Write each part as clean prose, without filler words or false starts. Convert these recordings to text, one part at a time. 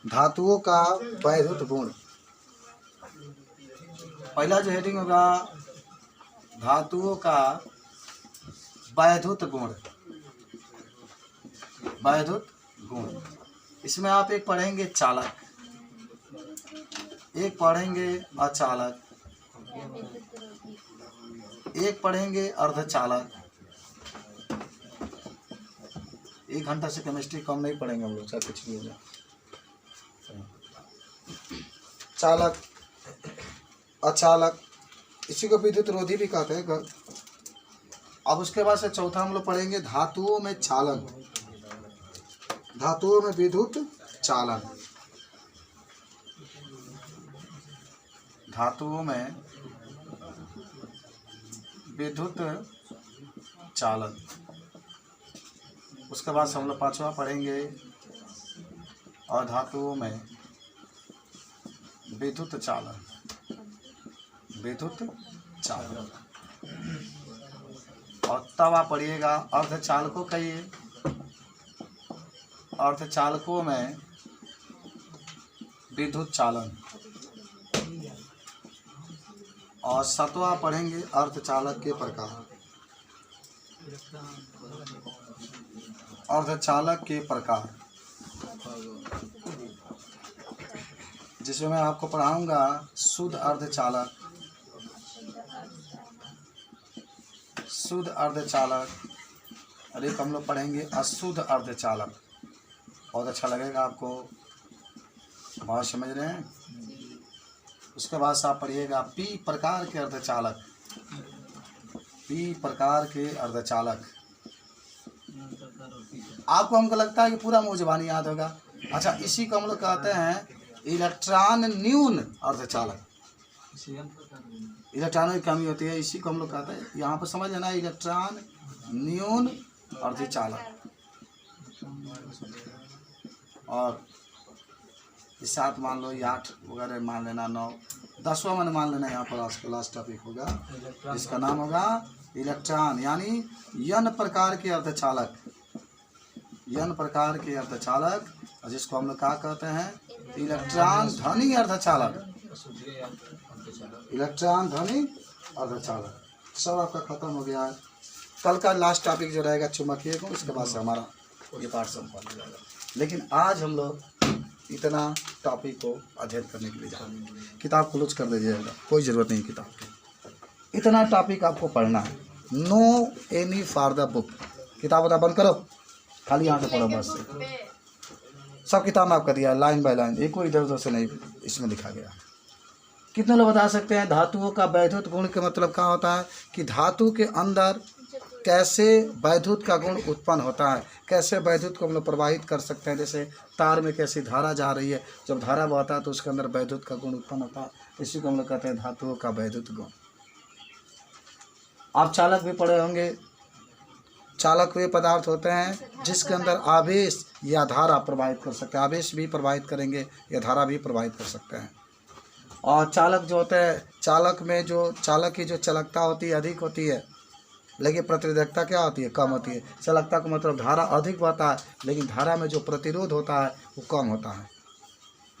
धातुओं का वैद्युत गुण। पहला जो हेडिंग होगा धातुओं का वैद्युत गुण। वैद्युत गुण, इसमें आप एक पढ़ेंगे चालक, एक पढ़ेंगे अचालक, एक पढ़ेंगे अर्धचालक। 1 घंटा से केमिस्ट्री कम नहीं पढ़ेंगे हम लोग, चाहे कुछ भी हो जाए। चालक, अचालक, इसी को विद्युत रोधी भी कहते हैं। अब उसके बाद से चौथा हम लोग पढ़ेंगे धातुओं में चालन, धातुओं में विद्युत चालन। धातुओं में विद्युत चालन। उसके बाद से हम लोग पांचवा पढ़ेंगे और धातुओं में विद्युत चालन, विद्युत चालन। और तब आप पढ़िएगा अर्धचालकों का, ये अर्धचालकों में विद्युत चालन। और सातवां पढ़ेंगे अर्धचालक के प्रकार, अर्धचालक के प्रकार, जिसमें मैं आपको पढ़ाऊंगा शुद्ध अर्धचालक, शुद्ध अर्धचालक, और एक हम लोग पढ़ेंगे अशुद्ध अर्धचालक। बहुत अच्छा लगेगा आपको, बहुत समझ रहे हैं। उसके बाद से आप पढ़िएगा पी प्रकार के अर्धचालक, पी प्रकार के अर्धचालक। आपको हमको लगता है कि पूरा मुँह ज़बानी याद होगा। अच्छा, इसी को हम लोग कहते हैं इलेक्ट्रॉन न्यून अर्धचालक। इलेक्ट्रॉनों की कमी होती है, इसी को हम लोग कहते हैं, यहाँ पर समझ लेना, इलेक्ट्रॉन न्यून अर्धचालक। और इस 7 मान लो, 8 वगैरह मान लेना, 9, 10वां मन मान लेना। यहाँ पर आज का लास्ट टॉपिक होगा, इसका नाम होगा इलेक्ट्रॉन, यानी n प्रकार के अर्धचालक, n प्रकार के अर्धचालक, जिसको हम लोग क्या कहते हैं, इलेक्ट्रॉन धनी अर्धचालक, इलेक्ट्रॉन धनी अर्धचालक। सब आपका खत्म हो गया है। कल का लास्ट टॉपिक जो रहेगा चुंबकीय गुण, उसके बाद से हमारा ये पाठ संपन्न हो जाएगा। लेकिन आज हम लोग इतना टॉपिक को अध्ययन करने के लिए जा रहे हैं। किताब क्लोज कर दीजिएगा, कोई ज़रूरत नहीं किताब की। इतना टॉपिक आपको पढ़ना है, no any for the book. किताब बता बंद करो, खाली यहाँ से पढ़ो बस। सब किताब में आपका दिया है, लाइन बाय लाइन, एक कोई इधर उधर से नहीं इसमें लिखा गया। कितने लोग बता सकते हैं धातुओं का वैद्युत गुण का मतलब क्या होता है, कि धातु के अंदर कैसे वैद्युत का गुण उत्पन्न होता है, कैसे वैद्युत को हम लोग प्रवाहित कर सकते हैं। जैसे तार में कैसी धारा जा रही है, जब धारा बहता है तो उसके अंदर वैद्युत का गुण उत्पन्न होता है, इसी को हम लोग कहते हैं धातुओं का वैद्युत गुण। आप चालक भी पढ़े होंगे। चालक वे पदार्थ होते हैं जिसके अंदर आवेश या धारा प्रवाहित कर सकते हैं, आवेश भी प्रवाहित करेंगे या धारा भी प्रवाहित कर सकते हैं। और चालक जो होते हैं, चालक में जो चालक की जो चालकता होती है अधिक होती है, लेकिन प्रतिरोधकता क्या होती है, कम होती है। चालकता का मतलब धारा अधिक बहता है, लेकिन धारा में जो प्रतिरोध होता है वो कम होता है,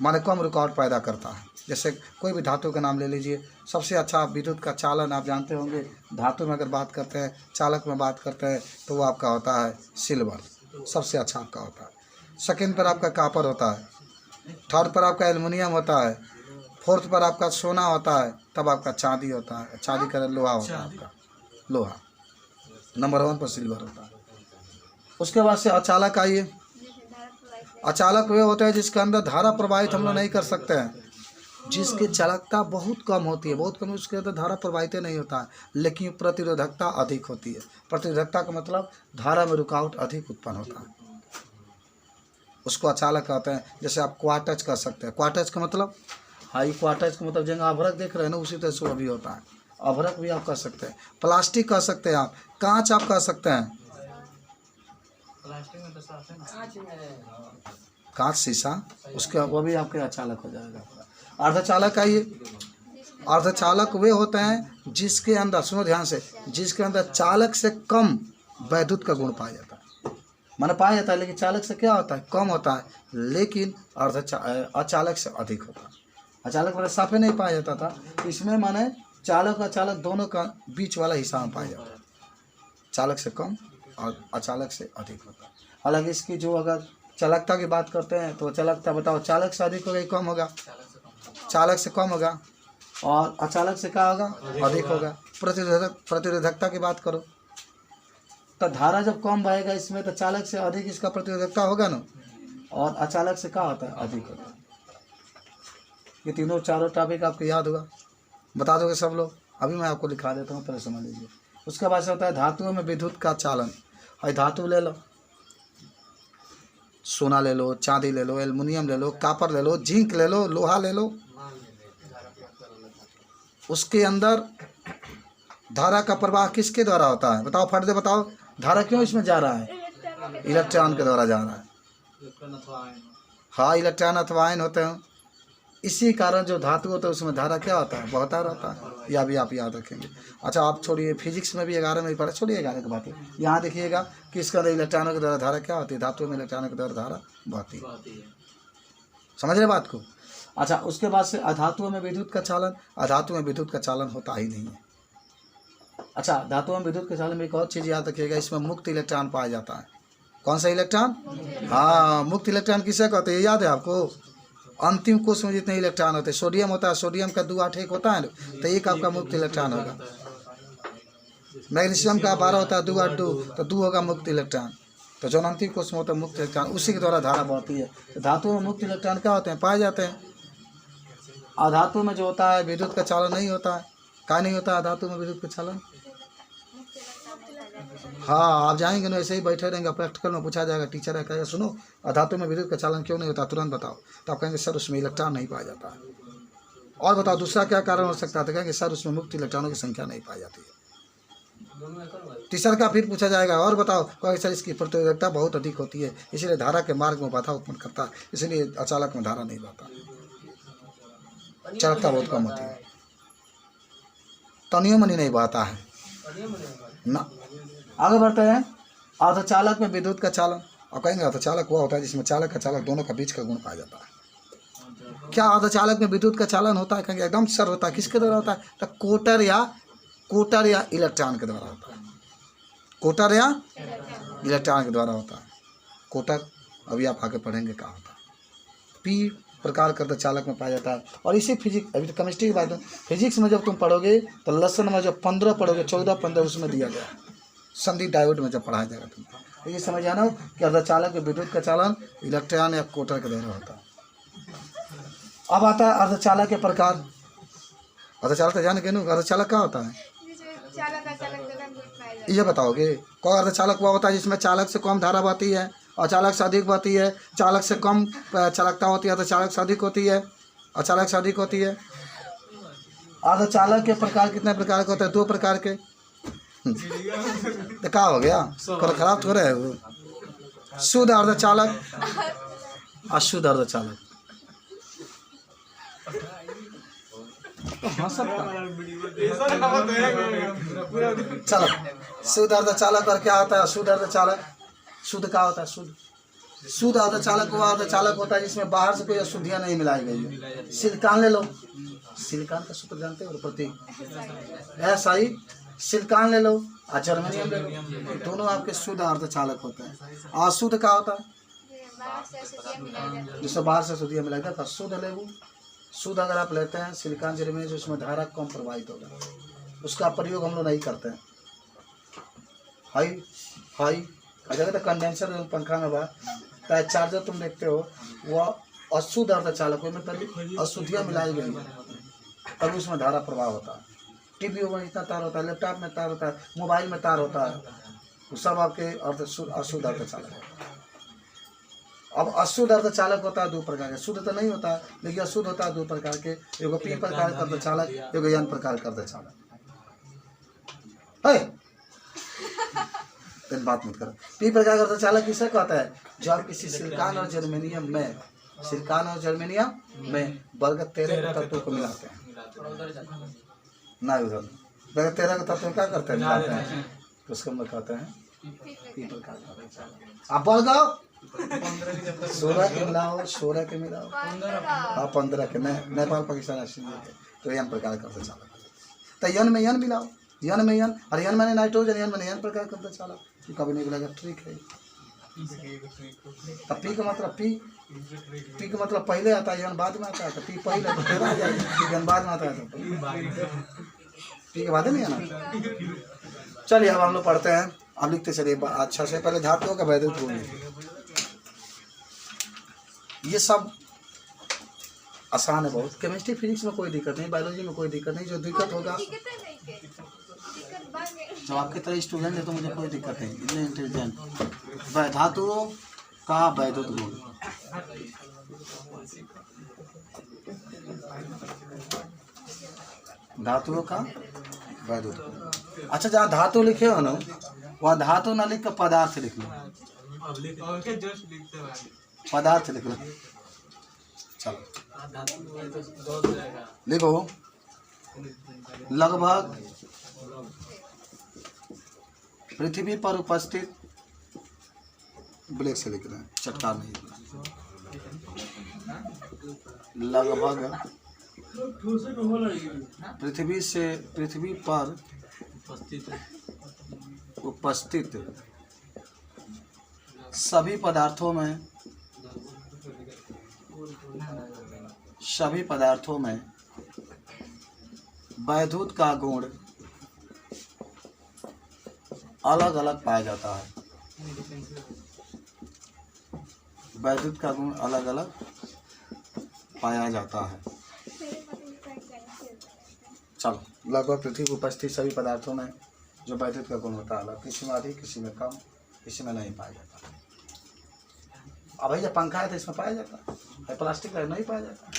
माने कम रुकावट पैदा करता है। जैसे कोई भी धातु का नाम ले लीजिए, सबसे अच्छा विद्युत का चालन आप जानते होंगे। धातु में अगर बात करते हैं, चालक में बात करते हैं, तो वो आपका होता है सिल्वर, सबसे अच्छा आपका होता है। सेकंड पर आपका कॉपर होता है, थर्ड पर आपका एल्युमिनियम होता है, फोर्थ पर आपका सोना होता है, तब आपका चांदी होता है, चांदी का लोहा होता है, आपका लोहा नंबर 1 पर सिल्वर होता है। उसके बाद से अचालक आइए। अचालक वे होते हैं जिसके अंदर धारा प्रवाहित हम लोग नहीं कर सकते हैं, जिसकी चालकता बहुत कम होती है, बहुत कम, उसके अंदर धारा प्रवाहित नहीं होता है, लेकिन प्रतिरोधकता अधिक होती है। प्रतिरोधकता का मतलब धारा में रुकावट अधिक उत्पन्न होता है, उसको अचालक कहते हैं। जैसे आप क्वार्टज कर सकते हैं, क्वार्टज का मतलब, हाई क्वार्टज का मतलब जगह अभ्रक देख रहे हैं ना, उसी तरह से वो भी होता है। अभ्रक भी आप कर सकते हैं, प्लास्टिक कर सकते हैं, आप कांच आप कर सकते हैं, कांच शीशा, उसके वो भी आपके अचालक हो जाएगा। अर्धचालक आइए। अर्धचालक वे होते हैं जिसके अंदर, सुनो ध्यान से, जिसके अंदर चालक से कम वैद्युत का गुण पाया जाता है। माने पाया जाता है, लेकिन चालक से क्या होता है, कम होता है, लेकिन अचालक से अधिक होता है। अचालक वाला साफे नहीं पाया जाता था, इसमें माने चालक और चालक दोनों का बीच वाला हिस्सा में पाया जाता है, चालक से कम और अचालक से अधिक होता है। हालांकि इसकी जो अगर चालकता की बात करते हैं तो चालकता बताओ, चालक से अधिक होगा कि कम होगा, चालक से कम होगा, और अचालक से क्या होगा, अधिक होगा। प्रतिरोधकता की बात करो तो धारा जब कम बहेगा इसमें तो चालक से अधिक इसका प्रतिरोधकता होगा ना, और अचालक से क्या होता है, अधिक होता है। ये तीनों चारों टॉपिक आपको याद होगा, बता दोगे सब लोग। अभी मैं आपको लिखा देता हूँ, पहले समझ लीजिए। उसके बाद से होता है धातुओं में विद्युत का चालन। और धातु ले लो, सोना ले लो, चांदी ले लो, एल्युमिनियम ले लो, कॉपर ले लो, जिंक ले लो, लोहा ले लो। उसके अंदर धारा का प्रवाह किसके द्वारा होता है, बताओ फट दे, बताओ धारा क्यों इसमें जा रहा है, इलेक्ट्रॉन के द्वारा जा रहा है। हाँ, इलेक्ट्रॉन अथवा आयन होते हैं। इसी कारण जो धातु होता है उसमें धारा क्या होता है, बहता रहता है। यह भी आप याद रखेंगे। अच्छा, आप छोड़िए, फिजिक्स में भी 11 में पढ़ा, छोड़िए 11 की बात है। यहाँ देखिएगा कि इसके अंदर इलेक्ट्रॉनों के द्वारा धारा क्या होती है, धातु में इलेक्ट्रॉनों के द्वारा धारा बहती है। समझ रहे बात को। अच्छा, उसके बाद से अधातुओं में विद्युत का चालन। अधातु में विद्युत का चालन होता ही नहीं है। अच्छा, धातुओं में विद्युत के चालन में एक और चीज़ याद रखिएगा, इसमें मुक्त इलेक्ट्रॉन पाया जाता है। कौन सा इलेक्ट्रॉन, हाँ, मुक्त इलेक्ट्रॉन किसे कहते हैं, याद है आपको। अंतिम कोष में जितने इलेक्ट्रॉन होते हैं, सोडियम होता है, सोडियम का 2 8 एक होता है, तो एक आपका मुक्त इलेक्ट्रॉन होगा। मैग्नीशियम का 12 होता है, 2 8 2, तो 2 होगा मुक्त इलेक्ट्रॉन। तो जो अंतिम कोष में होता है मुक्त इलेक्ट्रॉन, उसी के द्वारा धारा बढ़ती है। तो धातु में मुक्त इलेक्ट्रॉन क्या होते हैं, पाए जाते हैं। अधातु में जो होता है विद्युत का चालन नहीं होता है। क्या नहीं होता है अधातु में विद्युत का चालन। हाँ, आप जाएंगे ना, ऐसे ही बैठे रहेंगे, प्रैक्टिकल में पूछा जाएगा, टीचर है कहेगा सुनो अधातु में विद्युत का चालन क्यों नहीं होता, तुरंत बताओ। तो आप कहेंगे सर उसमें इलेक्ट्रॉन नहीं पाया जाता है। और बताओ दूसरा क्या कारण हो सकता है, तो कहेंगे सर उसमें मुक्त इलेक्ट्रॉनों की संख्या नहीं पाई जाती है। टीचर का फिर पूछा जाएगा और बताओ, कहेंगे सर इसकी प्रतिरोधकता बहुत अधिक होती है, इसीलिए धारा के मार्ग में बाधा उत्पन्न करता है, इसलिए अचालक में धारा नहीं बहता, चालकता बहुत कम होती है, तनियों मनी नहीं बहता है ना। आगे बढ़ते हैं। अर्धचालक में विद्युत का चालन। और कहेंगे अर्धचालक वह होता है जिसमें चालक का चालक दोनों का बीच का गुण पाया जाता है। क्या अर्धचालक में विद्युत का चालन होता है, कहेंगे एकदम सर होता है। किसके द्वारा होता है, तो कोटर या इलेक्ट्रॉन के द्वारा होता है। कोटर या इलेक्ट्रॉन के द्वारा होता है। कोटर अभी आप आगे पढ़ेंगे क्या होता है। पी प्रकार का अर्धचालक में पाया जाता है। और इसी फिजिक्स, अभी तो केमिस्ट्री की बात है, फिजिक्स में जब तुम पढ़ोगे तो लेसन में जब 15 पढ़ोगे, 14-15 उसमें दिया गया संधि डायोड में जब पढ़ाया जाएगा तुम, तो ये समझ आना कि अर्धचालक में विद्युत का चालन इलेक्ट्रॉन या कोटर के द्वारा होता है। अब आता है अर्धचालक के प्रकार। अर्धचालक तो जान के नु, अर्धचालक क्या होता है, ये बताओगे। कौन अर्धचालक वह होता है जिसमें चालक से कम धारा बहती है और चालक से अधिक बहती है, चालक से कम चालकता होती है तो चालक से अधिक होती है, और चालक से अधिक होती है। अर्धचालक के प्रकार कितने प्रकार के होते हैं, 2 प्रकार के। तो क्या हो गया, खराब हो रहे हैं। शुद्ध अर्धचालक, अशुद्ध अर्धचालक। चलो, शुद्ध अर्धचालक और क्या होता है अशुद्ध अर्धचालक। शुद्ध क्या होता है, शुद्ध अर्धचालक वो अर्धचालक होता है जिसमें बाहर से कोई अशुद्धियाँ नहीं मिलाई गई है। सिलिकॉन ले लो, सिलिकॉन का सूत्र जानते हो, प्रतीक ऐसा ही। सिलिकॉन ले लो और जर्मेनियम ले लो, दोनों आपके शुद्ध अर्धचालक होते हैं। अशुद्ध क्या होता है, जिससे बाहर से अशुद्धियाँ मिलाई गई, शुद्ध ले वो। शुद्ध अगर आप लेते हैं सिलिकॉन जर्मेनियम, उसमें धारा कम प्रवाहित होगा, उसका प्रयोग हम लोग नहीं करते हैं। हाई अगर तो कंडेंसर पंखा में बा, चाहे चार्जर तुम देखते हो, वह अशुद्ध अर्धचालक में तभी अशुद्धियाँ मिलाई गई तभी उसमें धारा प्रवाह होता है। टीवी में इतना तार होता है, लैपटॉप में तार होता है, मोबाइल में तार होता है, वो सब आपके अशुद्ध अर्धचालक होता है। अब अशुद्ध अर्धचालक होता है 2 प्रकार के। शुद्ध तो नहीं होता है, लेकिन अशुद्ध होता है 2 प्रकार के, एगो पी प्रकार का अर्धचालक, एगो एन प्रकार का अर्धचालक। बात मत करो। पी प्रकार का अर्धचालक किसे कहता है, जब किसी सिलिकॉन और जर्मेनियम में वर्ग 13 तत्वों को मिलाते हैं ना, उधर वर्ग 13 के तत्व क्या करते हैं, मिलाते हैं, तो उसको हम कहते हैं पीपल का आप बोल दो 16 के मिलाओ 16 के मिलाओ हाँ 15 के नेपाल पाकिस्तान ऑस्ट्रेलिया के तो यन प्रकार करते चालक तो यन में यन मिलाओ यन में यन और यन मैंने नाइट्रोजन यन मैंने यन प्रकार करते चालक कभी नहीं मिलेगा ट्रिक है। तो पी का मतलब पी का मतलब पहले आता है यन बाद में आता है तो पी पहले तो फिर आ जाएगा पी यन बाद में आता है तो पी के बाद नहीं आना। चलिए अब हम लोग पढ़ते हैं अब लिखते चलिए अच्छा से पहले धातुओं का वैद्युत गुण ये सब आसान है बहुत। केमिस्ट्री फिजिक्स में कोई दिक्कत नहीं बायोलॉजी में कोई दिक्कत नहीं जो दिक्कत होगा जब आपके तरह स्टूडेंट है तो मुझे कोई दिक्कत नहीं इतने इंटेलिजेंट धातुओं का वैद्युत गुण धातुओं का वैद्युत गुण। अच्छा जहाँ धातु लिखे हो ना वहाँ धातु ना लिख कर पदार्थ लिख लो पदार्थ लिख लो चलो लिखो लगभग पृथ्वी पर उपस्थित ब्लैक से लिख रहे हैं चटकार नहीं लगभग पृथ्वी पर उपस्थित सभी पदार्थों में वैद्युत का गुण अलग अलग पाया जाता है वैद्युत का गुण अलग अलग पाया जाता है। चलो लगभग पृथ्वी पर उपस्थित सभी पदार्थों में जो वैद्युत का गुण होता है अलग किसी में अधिक किसी में कम किसी में नहीं पाया जाता। अब भैया पंखा है तो इसमें पाया जाता है प्लास्टिक है नहीं पाया जाता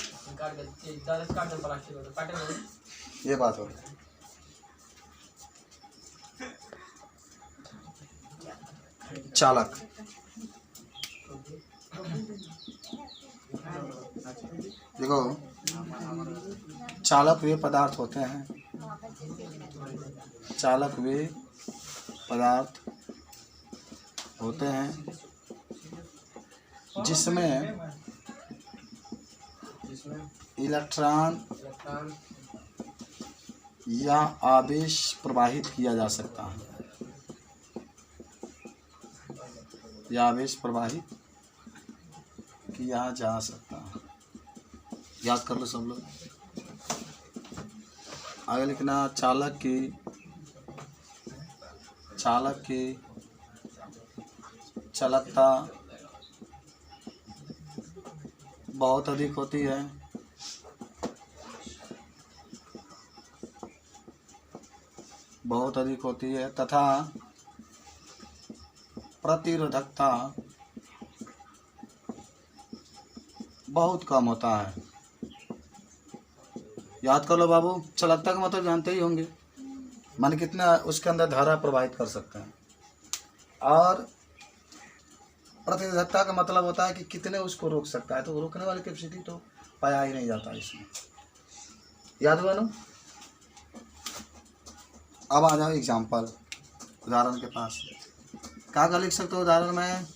ये बात हो चालक देखो चालक वे पदार्थ होते हैं चालक वे पदार्थ होते हैं जिसमें इलेक्ट्रॉन या आवेश प्रवाहित किया जा सकता है या आवेश प्रवाहित किया जा सकता है। याद कर लो सब लोग। आगे लिखना चालक की चालकता बहुत अधिक होती है तथा प्रतिरोधकता बहुत कम होता है। याद कर लो बाबू चालकता का मतलब जानते ही होंगे मान कितना उसके अंदर धारा प्रवाहित कर सकते हैं और प्रतिरोधकता का मतलब होता है कि कितने उसको रोक सकता है तो रोकने वाली कैपेसिटी तो पाया ही नहीं जाता इसमें। याद हुआ ना। अब आ जाओ एग्जाम्पल उदाहरण के पास क्या लिख सकते हो उदाहरण में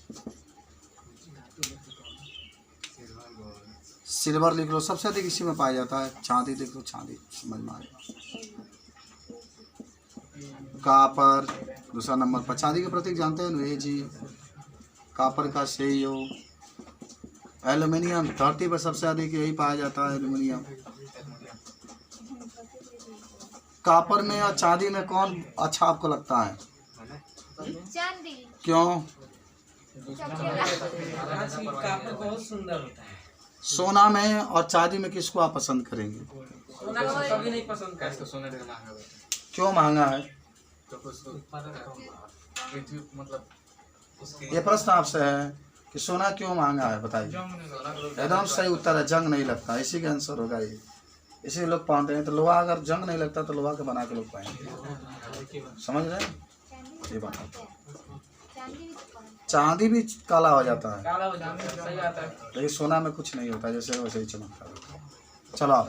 सिल्वर लिख लो सबसे अधिक इसी में पाया जाता है। चांदी लिख लो चांदी समझ में आएगा। कापर दूसरा नंबर पर चांदी के प्रतीक जानते हैं ना जी कापर का सेयो। एल्युमिनियम धरती पर सबसे अधिक यही पाया जाता है एल्युमिनियम। कापर में और चांदी में कौन अच्छा आपको लगता है चांदी। क्यों कापर बहुत सुंदर होता है। सोना में और चांदी में किसको आप पसंद करेंगे सोना को कभी नहीं पसंद करते सोना क्यों महंगा है मतलब ये प्रश्न आपसे है कि सोना क्यों महंगा है बताइए। एकदम सही उत्तर है जंग नहीं लगता इसी का आंसर होगा ये इसी लोग पहनते हैं। तो लोहा अगर जंग नहीं लगता तो लोहा के बना के लोग पहनेंगे समझ रहे हैं ये बात। चांदी भी काला हो जाता है काला हो जाता है सही आता है लेकिन सोना में कुछ नहीं होता जैसे वैसे ही चमकता है। चलो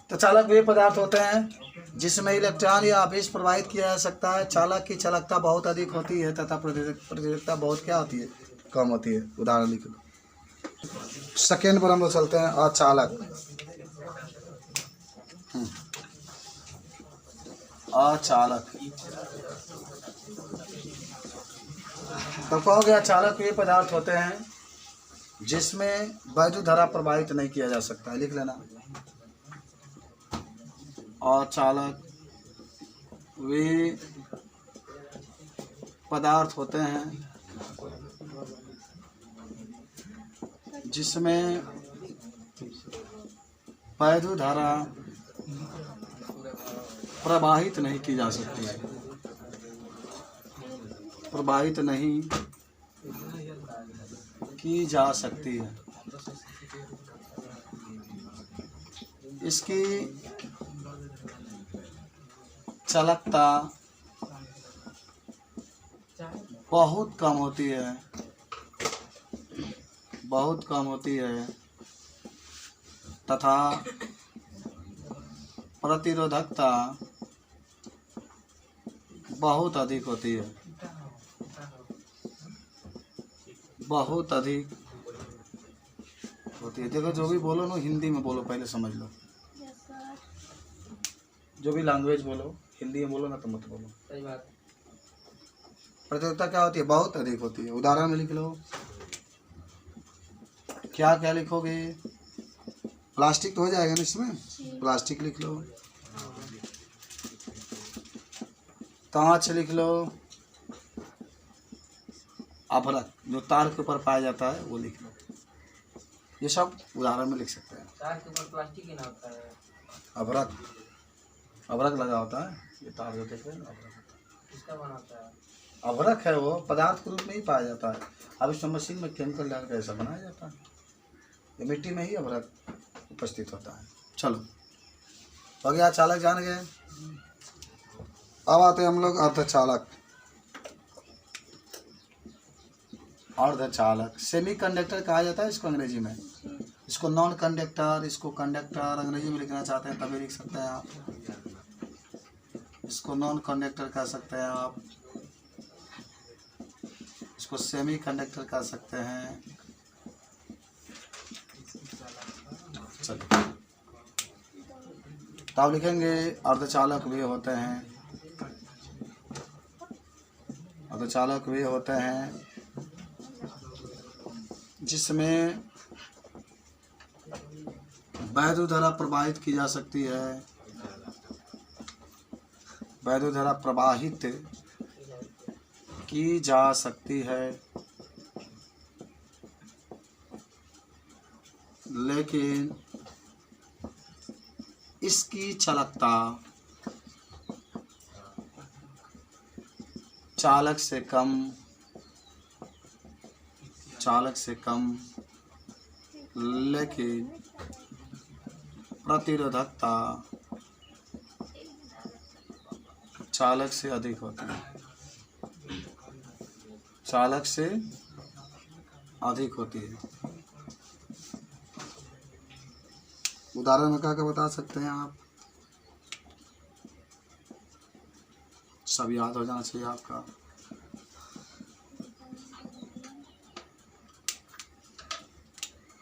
तो चालक वे पदार्थ होते हैं जिसमें इलेक्ट्रॉन या आवेश प्रवाहित किया जा सकता है। चालक की चालकता बहुत अधिक होती है तथा प्रतिरोधकता बहुत क्या होती है, कम होती है। उदाहरण लिख लो। सेकेंड पर हम लोग चलते हैं, अचालक। अचालक तो कहोगे अचालक वे पदार्थ होते हैं जिसमें वैद्युत धारा प्रवाहित नहीं किया जा सकता है। लिख लेना। अचालक वे पदार्थ होते हैं जिसमें वैद्युत धारा प्रवाहित नहीं की जा सकती है, प्रवाहित नहीं की जा सकती है। इसकी चालकता बहुत कम होती है, बहुत कम होती है तथा प्रतिरोधकता बहुत अधिक होती है, बहुत अधिक होती है। देखो जो भी बोलो ना हिंदी में बोलो, पहले समझ लो। जो भी लैंग्वेज बोलो हिंदी में बोलो ना तो मत बोलो। सही बात। प्रतिरोधकता क्या होती है, बहुत अधिक होती है। उदाहरण में लिख लो। क्या क्या लिखोगे, प्लास्टिक तो हो जाएगा ना इसमें, प्लास्टिक लिख लो। कांच लिख लो। अभ्रक जो तार के ऊपर पाया जाता है वो लिख लो। ये सब उदाहरण में लिख सकते हैं। तार के ऊपर प्लास्टिक ही ना होता है। अभ्रक, अभ्रक लगा होता है। ये तार जो देख रहे हैं ना, अभ्रक होता है। किसका बना होता है? अभ्रक है वो, पदार्थ के रूप में ही पाया जाता है। अब इस मशीन में केमिकल डाल कर ऐसा बनाया जाता है। ये मिट्टी में ही अभ्रक उपस्थित होता है। चलो हो गया, चालक जान गए। अब आते हैं हम लोग अर्धचालक। अर्धचालक सेमी कंडक्टर कहा जाता है इसको अंग्रेजी में। इसको नॉन कंडक्टर, इसको कंडक्टर अंग्रेजी में लिखना चाहते हैं तभी लिख सकते हैं आप। इसको नॉन कंडक्टर कह सकते हैं आप, इसको सेमी कंडक्टर कह सकते हैं। चलिए तब लिखेंगे अर्धचालक वे होते हैं, अर्धचालक वे होते हैं जिसमें वैद्युत धारा प्रवाहित की जा सकती है, वैद्युत धारा प्रवाहित की जा सकती है, लेकिन इसकी चालकता चालक से कम, चालक से कम, लेकिन प्रतिरोधकता चालक से अधिक होती है, चालक से अधिक होती है। उदाहरण में क्या क्या बता सकते हैं आप, सब याद हो जाना चाहिए आपका।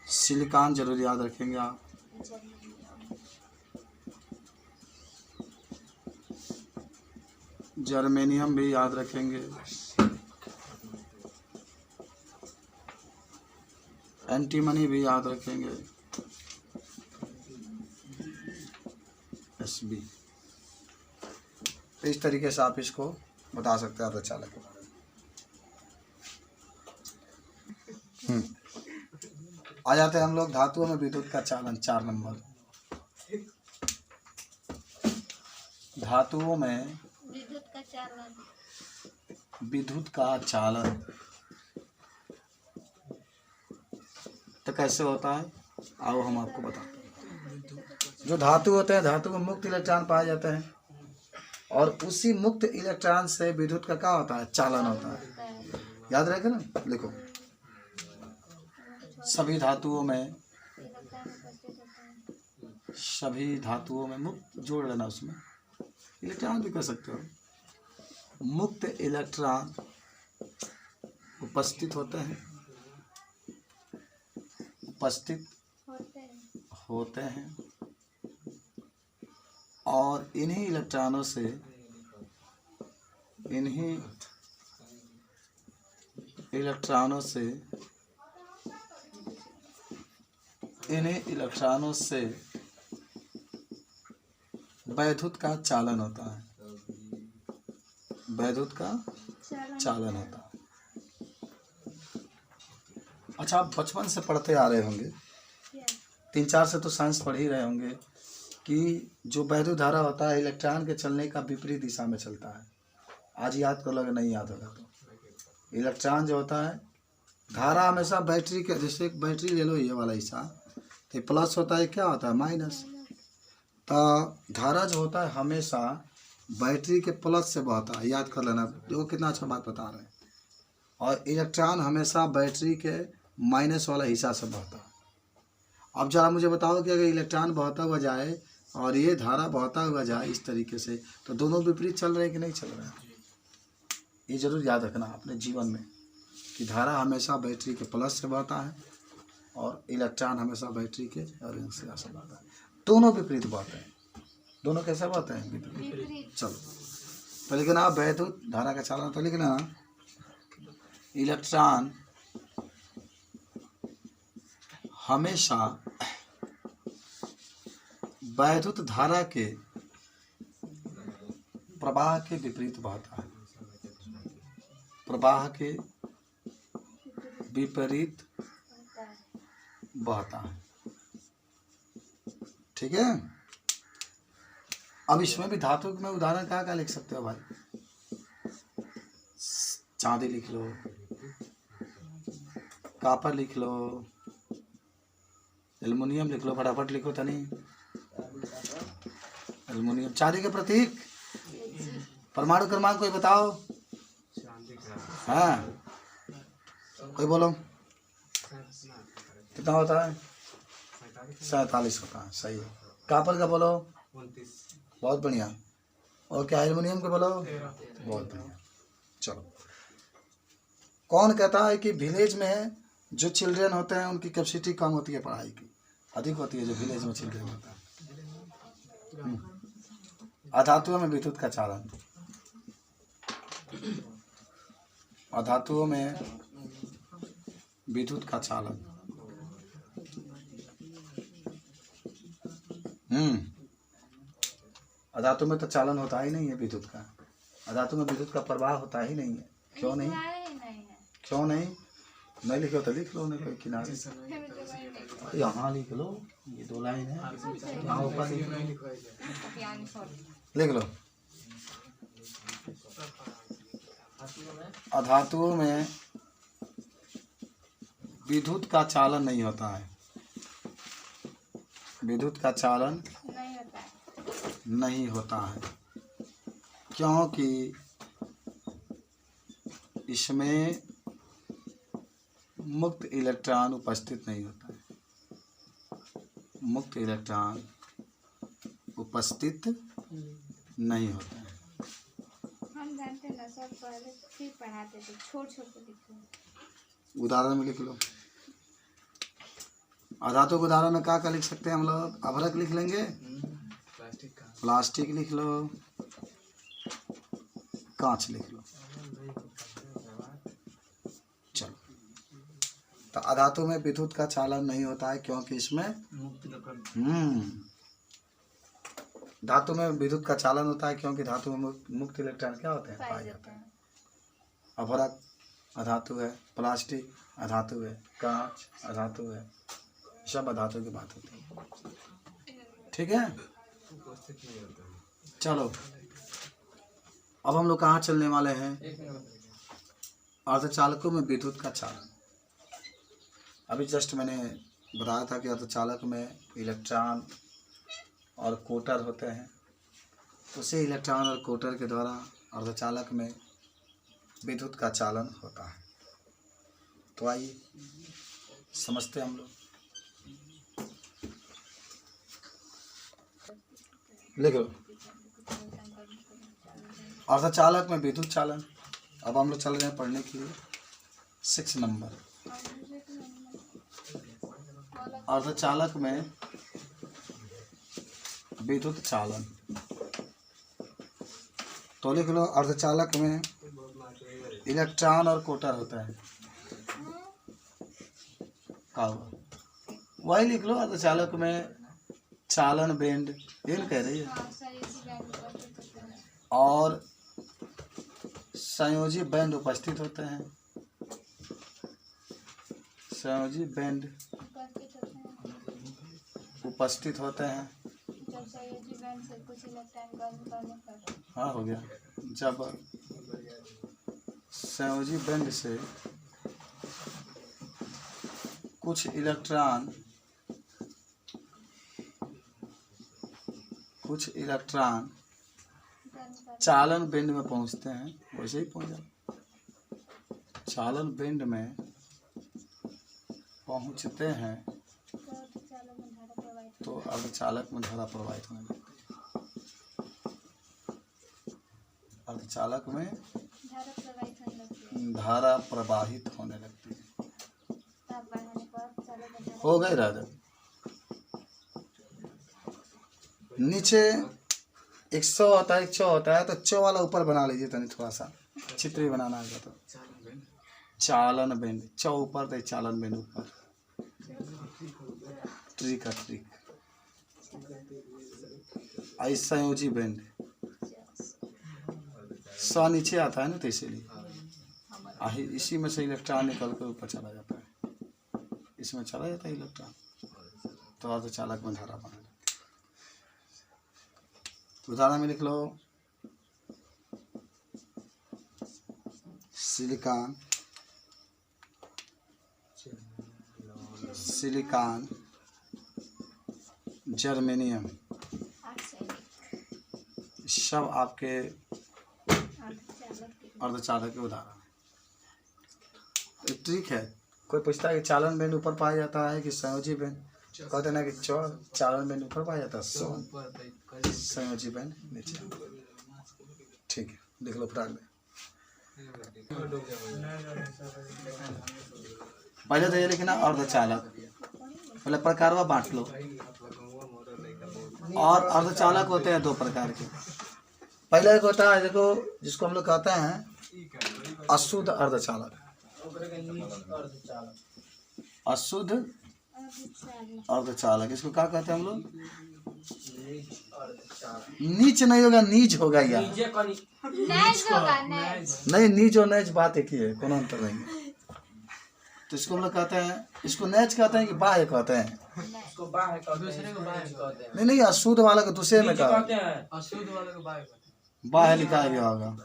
सिलिकॉन जरूर याद रखेंगे आप। जर्मेनियम भी याद रखेंगे। एंटीमनी भी याद रखेंगे। एसबी। तो इस तरीके से आप इसको बता सकते हैं अर्धचालक के बारे में। आ जाते हैं हम लोग धातुओं में विद्युत का चालन। 4 नंबर, धातुओं में विद्युत का चालन। विद्युत का चालन तो कैसे होता है, आओ हम आपको बताते हैं। जो धातु होते हैं, धातु में मुक्त इलेक्ट्रॉन पाए जाते हैं और उसी मुक्त इलेक्ट्रॉन से विद्युत का क्या होता है, चालन होता है। याद रखें ना, लिखो। सभी धातुओं में, सभी धातुओं में मुक्त जोड़ लेना उसमें, इलेक्ट्रॉन भी कह सकते हो। मुक्त इलेक्ट्रॉन उपस्थित होते हैं, उपस्थित होते हैं और इन्हीं इलेक्ट्रॉनों से वैद्युत का चालन होता है, वैद्युत का चालन होता है। अच्छा, आप बचपन से पढ़ते आ रहे होंगे, 3-4 से तो साइंस पढ़ ही रहे होंगे कि जो वैद्युत धारा होता है इलेक्ट्रॉन के चलने का विपरीत दिशा में चलता है। आज याद कर लोगे, नहीं याद होगा तो। इलेक्ट्रॉन जो होता है, धारा हमेशा बैटरी के, जैसे एक बैटरी ले लो, ये वाला हिस्सा, तो प्लस होता है, क्या होता है, माइनस। तो धारा जो होता है हमेशा बैटरी के प्लस से बहता है, याद कर लेना, देखो कितना अच्छा बात बता रहे हैं। और इलेक्ट्रॉन हमेशा बैटरी के माइनस वाला हिस्सा से बहता है। अब जरा मुझे बताओ कि अगर इलेक्ट्रॉन बहता हुआ जाए और ये धारा बहता हुआ जाए इस तरीके से, तो दोनों विपरीत चल रहे हैं कि नहीं चल रहे हैं? ये जरूर याद रखना अपने जीवन में कि धारा हमेशा बैटरी के प्लस से बहता है और इलेक्ट्रॉन हमेशा बैटरी के ऋण से बहता है। दोनों विपरीत बहते हैं। दोनों कैसे बहते हैं? विपरीत। चलो तो लिखना वैद्युत धारा का चालन, तो लिखना इलेक्ट्रॉन हमेशा वैद्युत धारा के प्रवाह के विपरीत बहता है, प्रवाह के विपरीत बहता है। ठीक है। अब इसमें भी धातु में उदाहरण क्या क्या लिख सकते हो भाई? चांदी लिख लो, कॉपर लिख लो, एल्युमिनियम लिख लो, फटाफट लिखो तनी। एल्युमिनियम चांदी के प्रतीक, परमाणु क्रमांक कोई बताओ? हाँ कोई बोलो, कितना होता है? 47 होता है, सही है। कॉपर का बोलो? 29। बहुत बढ़िया। और क्या एल्युमिनियम का बोलो? 13। बहुत बढ़िया। चलो, कौन कहता है कि विलेज में जो चिल्ड्रन होते हैं उनकी कैपेसिटी कम होती है पढ़ाई की, अधिक होती है जो विलेज में चिल्ड्रन होता है? अधातुओं में विद्युत का चालन, अधातुओं में विद्युत का चालन। अधातु में तो चालन होता ही नहीं है विद्युत का, अधातु में विद्युत का प्रवाह होता ही नहीं है। क्यों नहीं? क्यों नहीं? नहीं लिखो तो लिख लो, नहीं कोई किनारे यहाँ लिख लो, ये 2 लाइन है, यहाँ ऊपर लिख लो। अधातुओं में विद्युत का चालन नहीं होता है, विद्युत का चालन नहीं होता है क्योंकि इसमें मुक्त इलेक्ट्रॉन उपस्थित नहीं होता है, मुक्त इलेक्ट्रॉन उपस्थित नहीं होता है। हम जानते हैं ना सर, पहले फिर पढ़ाते थे, छोटे लिखो। उदाहरण में लिख लो। अधातु के उदाहरण में क्या क्या लिख सकते हैं हम लोग? अभ्रक लिख लेंगे, प्लास्टिक लिख लो, कांच लिख लो। चलो, तो अधातु में विद्युत का चालन नहीं होता है क्योंकि इसमें धातु में विद्युत का चालन होता है क्योंकि धातु में मुक्त इलेक्ट्रॉन क्या होते हैं? पाए जाते हैं। अभ्रक अधातु है, प्लास्टिक अधातु है, कांच अधातु है, सब अधातु की बात होती है। ठीक है। चलो, अब हम लोग कहाँ चलने वाले हैं? अर्धचालकों में विद्युत का चालन। अभी जस्ट मैंने बताया था कि अर्धचालक में इलेक्ट्रॉन और कोटर होते हैं, उसी इलेक्ट्रॉन और कोटर के द्वारा अर्धचालक में विद्युत का चालन होता है। तो आइए समझते हैं हम लोग। लिख लो। अर्धचालक में विद्युत चालन। अब हम लोग चल रहे हैं पढ़ने के लिए 6 नंबर। अर्धचालक में विद्युत चालन। तो लिख लो, अर्धचालक में इलेक्ट्रॉन और कोटर होता है। क्या हुआ? वही लिख लो, अर्धचालक में चालन बैंड, ये कह रही है, और संयोजी बैंड उपस्थित होते हैं। संयोजी बैंड उपस्थित होते हैं। जब संयोजी बैंड से कुछ इलेक्ट्रॉन गर्म करने पर, हाँ हो गया। जब संयोजी बैंड से कुछ इलेक्ट्रॉन चालन बैंड में पहुंचते हैं, वैसे ही पहुंच जाए। चालन बैंड में पहुंचते हैं तो अर्धचालक में धारा प्रवाहित होने लगती है। अर्धचालक में धारा प्रवाहित होने लगती है। हो गए राजा। नीचे 100 होता है, 100 होता है, तो 100 वाला ऊपर बना लीजिए। तनी थोड़ा सा चित्र ही बनाना है तो चालन बैंड 100 ऊपर, तो चालन बैंड ऊपर। ट्रिक है, ट्रिक। आई संयोजी बैंड 100 नीचे आता है ना, तो इसीलिए इसी में से इलेक्ट्रॉन निकल कर ऊपर चला जाता है। इसमें चला जाता है इलेक्ट्रॉन, तो अर्धचालक में धारा बना। उदाहरण में लिख लो, सिलिकॉन, जर्मेनियम, सब आपके अर्धचालक के उदाहरण है। ट्रिक है। कोई पूछता है कि चालन बैंड ऊपर पाया जाता है कि संयोजी बैंड, कहते ना कि चालन बैंड ऊपर पाया जाता है, संयोजी बैंड नीचे। ठीक है, लिख लो फटाक में। पहले तो ये लिखना अर्धचालक, पहले प्रकारवा बांट लो। और अर्धचालक होते हैं 2 प्रकार के। पहला एक होता है, देखो, जिसको हम लोग कहते हैं अशुद्ध अर्धचालक। अशुद्ध अर्धचालक, इसको क्या कहते हैं हम लोग? नीच नहीं होगा, नीच होगा या नहीं? नीच और नैच बात एक ही है, कोई अंतर नहीं है। तो इसको हम लोग कहते हैं, इसको नैच कहते हैं कि बाह्य कहते हैं? नहीं, अशुद्ध वाला को दूसरे में कहते हैं, अशुद्ध वाले को बाह्य लिखा गया होगा।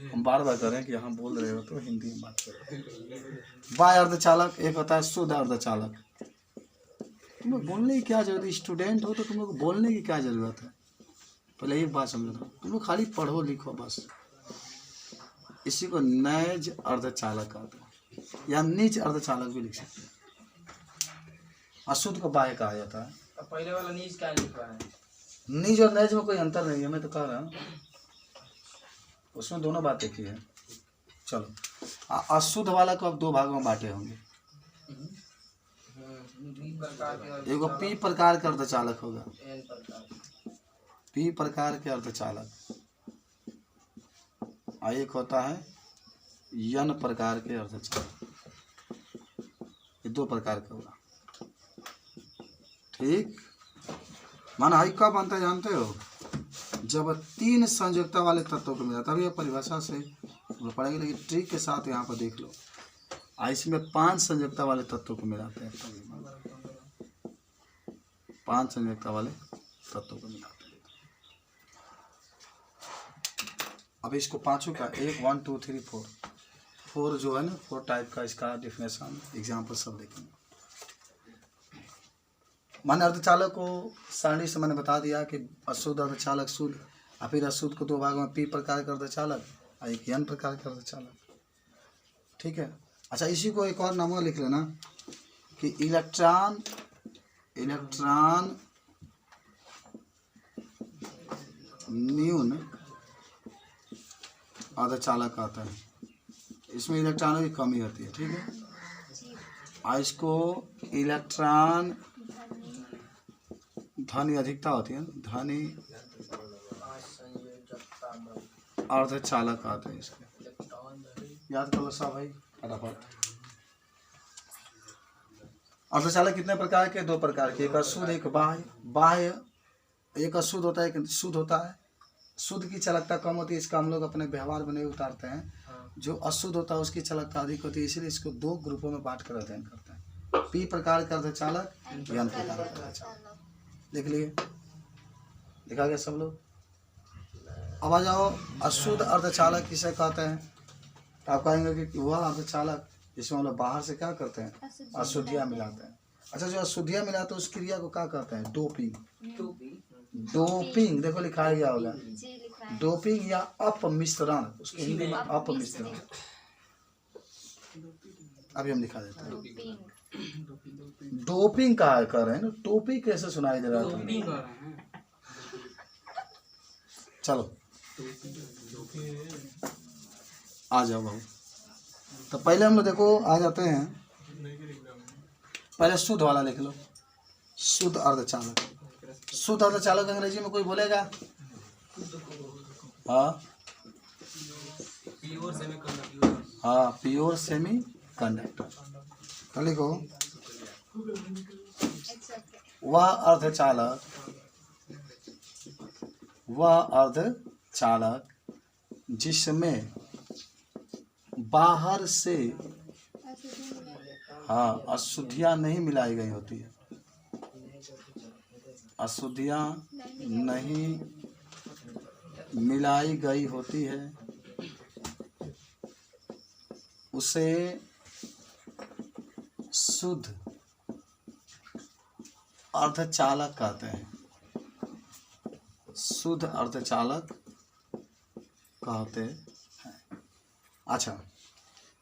हम बार बार करें कि यहाँ बोल रहे हो तो हिंदी में बात करें। बाह्य अर्धचालक एक होता है शुद्ध अर्धचालक। तुम लोग बोलने की क्या जरूरत है? स्टूडेंट हो तो तुम लोग बोलने की क्या जरूरत है? पहले एक बात समझो, तुम लोग खाली पढ़ो लिखो बस। इसी को नैज अर्धचालक कहते हैं, या नीच अर्धचालक भी लिख सकते हैं। अशुद्ध को बाह्य कहा जाता है। पहले वाला नीच क्या लिखा है? नीच और नैज में कोई अंतर नहीं है, मैं तो कह रहा हूँ, उसमें दोनों बातें की है। चलो, अशुद्ध वाला को अब 2 भागों में बांटे होंगे। एगो पी प्रकार के अर्धचालक होगा, पी प्रकार के अर्धचालक, और एक होता है यन प्रकार के अर्धचालक। ये 2 प्रकार का होगा। ठीक, माना हाई कब बनता है जानते हो? जब 3 संयोजकता वाले तत्वों को मिला, तभी परिभाषा से पढ़ेंगे, लेकिन ट्रिक के साथ यहाँ पर देख लो। इसमें 5 संयोजकता वाले तत्वों को मिलाते हैं, 5 संयोजकता वाले तत्वों को मिलाते हैं। अब इसको पांचों का 1 1 2 3 4 जो है ना, 4 टाइप का इसका डिफिनेशन एग्जाम्पल सब देखेंगे। माने अर्धचालक को सारणी से मैंने बता दिया कि अशुद्ध अर्धचालक शुद्ध, और फिर अशुद्ध को 2 भागों में पी प्रकार का अर्धचालक और एक यन प्रकार का अर्धचालक। ठीक है। अच्छा, इसी को एक और नाम लिख लेना कि इलेक्ट्रॉन न्यून अर्धचालक आता है, इसमें इलेक्ट्रॉनों की कमी होती है, ठीक है। जी और इसको इलेक्ट्रॉन धनी धनी अधिकता होती है, धनी संयोजकता में अर्धचालक आते हैं इसके। इलेक्ट्रॉन धनी याद कर लो सब भाई फटाफट। अर्धचालक कितने प्रकार के? 2 प्रकार के, एक अशुद्ध एक बाह्य। बाह्य एक अशुद्ध होता है, एक शुद्ध होता है। शुद्ध की चालकता कम होती है, इसका हम लोग अपने व्यवहार में नहीं उतारते हैं। हाँ जो अशुद्ध होता है उसकी चालकता अधिक होती है, इसलिए इसको 2 ग्रुपों में बांट कर अध्ययन करते हैं। पी प्रकार का अर्धचालक, एन प्रकार का अर्धचालक। लिख लिए? लिखा गया सब लोग? अब आ जाओ, अशुद्ध अर्धचालक किसे कहते हैं? तो आप कहेंगे कि वह अर्धचालक जिसमें हम लोग बाहर से क्या करते हैं? अशुद्धियाँ मिलाते हैं। अच्छा, जो अशुद्धियाँ मिलाते हैं उस क्रिया को क्या कहते हैं? डोपिंग। डोपिंग देखो लिखाया गया होगा, जी लिखा है। डोपिंग या अपमिश्रण, उसको हिंदी में अपमिश्रण। अभी हम दिखा देते हैं। डोपिंग डोपिंग का कर रहे हैं ना, टोपी कैसे सुनाई दे रहा है तुम्हें? चलो आ जाओ बाबू। तो पहले हम लोग देखो आ जाते हैं, पहले शुद्ध वाला लिख लो, शुद्ध अर्धचालक। शुद्ध अर्धचालक अंग्रेजी में कोई बोलेगा? हाँ हाँ, प्योर सेमी कंडक्टर। तो लिखो, वह अर्धचालक जिसमें बाहर से हाँ अशुद्धियाँ नहीं मिलाई गई होती है, अशुद्धियाँ नहीं मिलाई गई होती है, उसे शुद्ध अर्धचालक कहते हैं। शुद्ध अर्धचालक कहते हैं। अच्छा,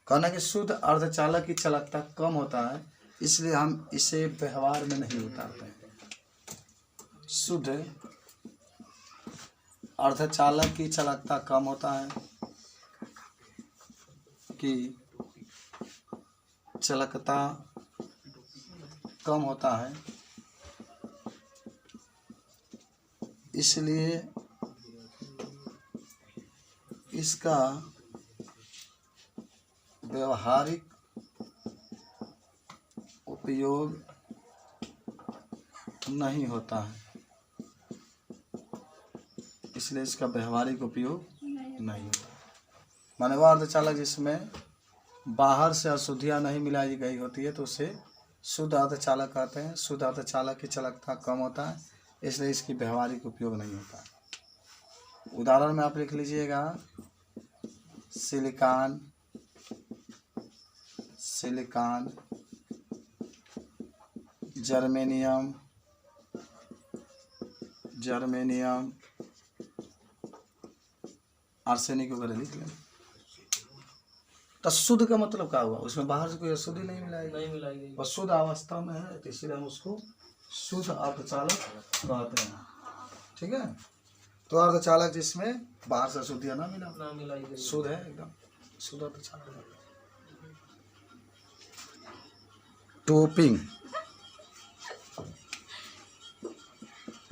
कहना कि शुद्ध अर्धचालक की चालकता कम होता है, इसलिए हम इसे व्यवहार में नहीं उतारते हैं। शुद्ध अर्धचालक की चालकता कम होता है, कि चालकता कम होता है, इसलिए इसका व्यवहारिक उपयोग नहीं होता है, इसलिए इसका व्यवहारिक उपयोग नहीं होता। माने वह अर्धचालक जिसमें बाहर से अशुद्धियाँ नहीं मिलाई गई होती है तो उसे शुद्ध अर्धचालक कहते हैं। शुद्ध अर्धचालक की चालकता कम होता है, इसलिए इसकी व्यवहारिक उपयोग नहीं होता है। उदाहरण में आप लिख लीजिएगा, silicon, silicon, germanium, germanium, arsenic वगैरह लिख लें। तो शुद्ध का मतलब क्या हुआ? उसमें बाहर से कोई अशुद्धि नहीं मिलाई गई, बस शुद्ध अवस्था में है, तो इसलिए हम उसको शुद्ध अर्धचालक कहते हैं। ठीक है, तो अर्धचालक जिसमें बाहर से अशुद्धियाँ ना मिलाई गई, शुद्ध है एकदम, शुद्ध अर्धचालक। टोपिंग,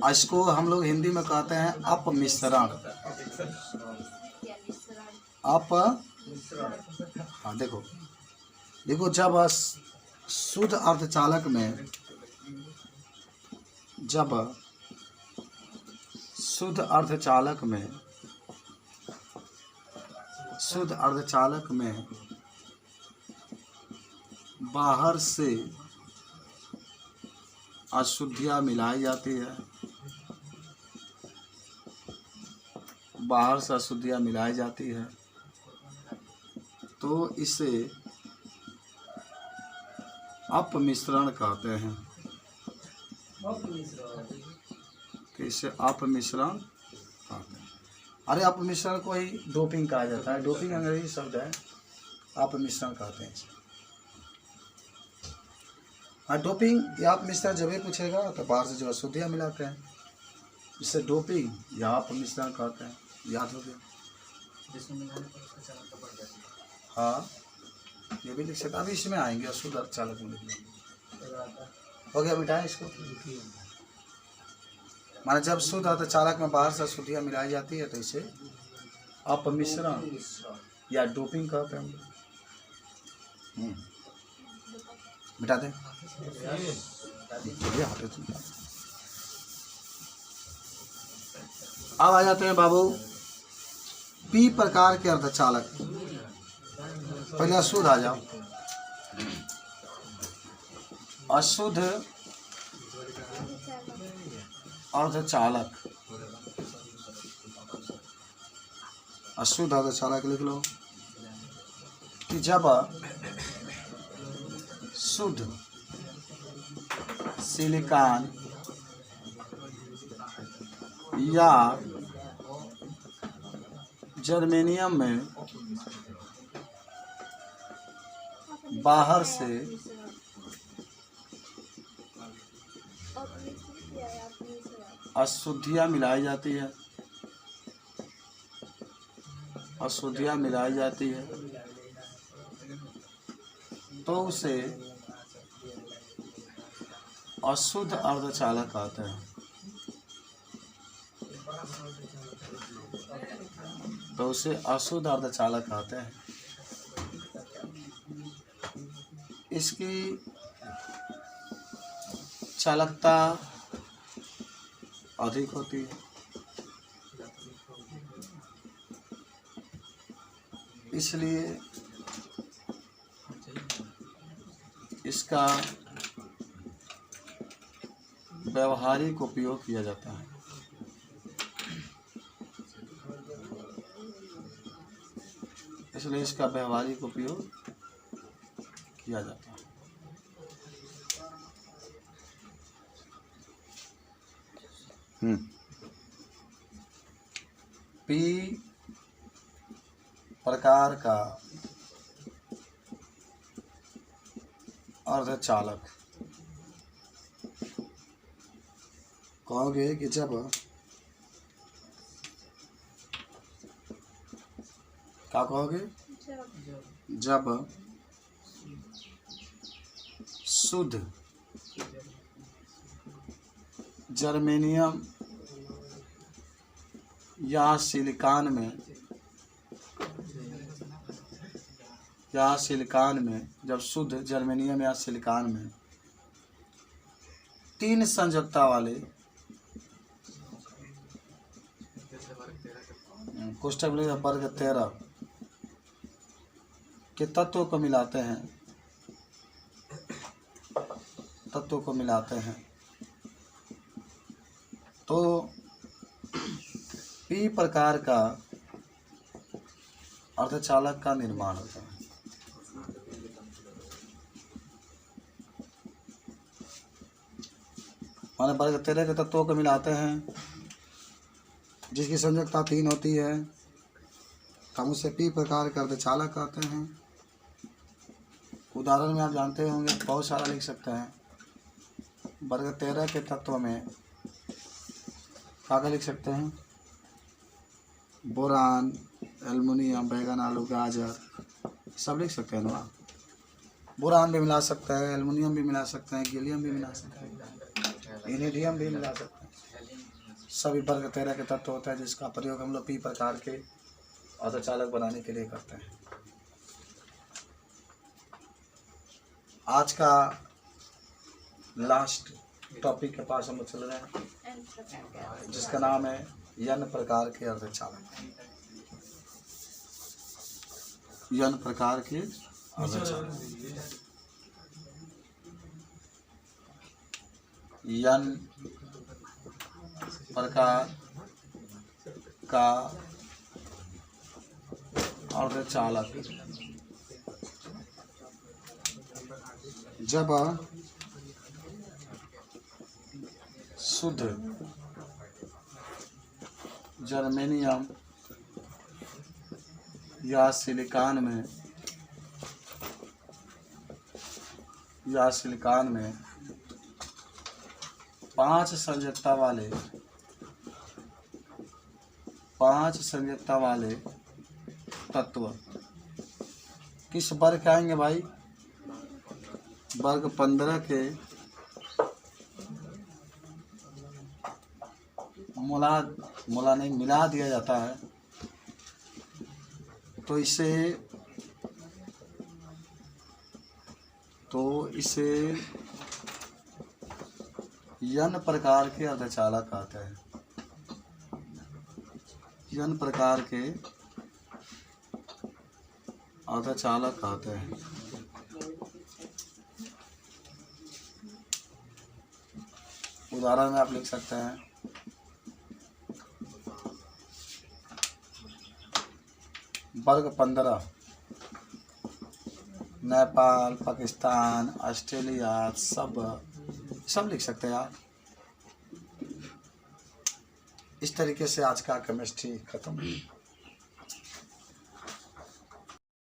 इसको हम लोग हिंदी में कहते हैं अपमिश्रण। हाँ देखो देखो, जब शुद्ध अर्धचालक में, जब शुद्ध अर्धचालक में, शुद्ध अर्धचालक में बाहर से अशुद्धियाँ मिलाई जाती है, बाहर से अशुद्धियाँ मिलाई जाती है, तो इसे अपमिश्रण कहते हैं। तो इसे अपमिश्रण कहते हैं। अरे अपमिश्रण को ही डोपिंग कहा जाता है, डोपिंग अंग्रेजी शब्द है, अपमिश्रण कहते हैं इसे। हाँ, डोपिंग या अपमिश्रण जब भी पूछेगा तो बाहर से जो अशुद्धियाँ मिलाते हैं, इसे डोपिंग या अपमिश्रण कहते हैं। याद हो गया? जिसमें मिलाने पर उसका चालकता बढ़ जाती है। हाँ, ये भी लिख सकते। अभी इसमें आएंगे अशुद्ध अर्धचालक में लिख लेंगे। तो आता हो गया, मिटाएं इसको। माने जब शुद्ध अर्धचालक में बाहर से अशुद्धियाँ मिलाई जाती है तो इसे अपमिश्रण या डोपिंग कहते हैं। मिटा दें। ये हाथे से। अब आ जाते हैं बाबू पी प्रकार के अर्धचालक। पहले अशुद्ध आ जाओ। अशुद्ध अर्धचालक। अशुद्ध अर्धचालक लिख लो कि जब शुद्ध सिलिकॉन या जर्मेनियम में बाहर से अशुद्धियाँ मिलाई जाती है, अशुद्धियाँ मिलाई जाती है तो उसे अशुद्ध अर्धचालक कहते हैं। तो उसे अशुद्ध अर्धचालक कहते हैं। इसकी चालकता अधिक होती है, इसलिए इसका व्यावहारिक उपयोग किया जाता है। इसलिए इसका व्यावहारिक उपयोग किया जाता है। पी प्रकार का अर्धचालक कहोगे कि जब क्या कहोगे? जब शुद्ध जर्मेनियम या सिलिकॉन में जब शुद्ध जर्मेनियम या सिलिकॉन में 3 संयोजकता वाले कोष्ठक वर्ग 13 के तत्वों को मिलाते हैं तो पी प्रकार का अर्धचालक का निर्माण होता है। माने वर्ग 13 के तत्वों को मिलाते हैं जिसकी संयोजकता 3 होती है, हम उसे पी प्रकार का अर्धचालक कहते हैं। उदाहरण में आप जानते होंगे, बहुत सारा लिख सकते हैं। वर्ग 13 के तत्व में क्या लिख सकते हैं? बोरान, एल्युमिनियम, बैगन, आलू, गाजर सब लिख सकते हैं ना। बोरान भी मिला सकते हैं, एल्युमिनियम भी मिला सकते हैं, गैलियम भी मिला सकते हैं, इरिडियम भी मिला सकते हैं। सभी वर्ग 13 के तत्व होता है जिसका प्रयोग हम लोग पी प्रकार के अर्धचालक बनाने के लिए करते हैं। आज का लास्ट टॉपिक के पास हम चल रहे हैं जिसका नाम है n प्रकार के अर्धचालक। n प्रकार के अर्धचालक। n प्रकार का अर्धचालक जब शुद्ध जर्मेनियम या सिलिकॉन में 5 संयोजकता वाले 5 संयोजकता वाले तत्व किस वर्ग के आएंगे भाई? वर्ग 15 के मिला दिया जाता है तो इसे n प्रकार के अर्धचालक कहते हैं। n प्रकार के अर्धचालक कहते हैं। उदाहरण में आप लिख सकते हैं वर्ग 15 नेपाल, पाकिस्तान, ऑस्ट्रेलिया, सब लिख सकते हैं आप। इस तरीके से आज का केमिस्ट्री खत्म।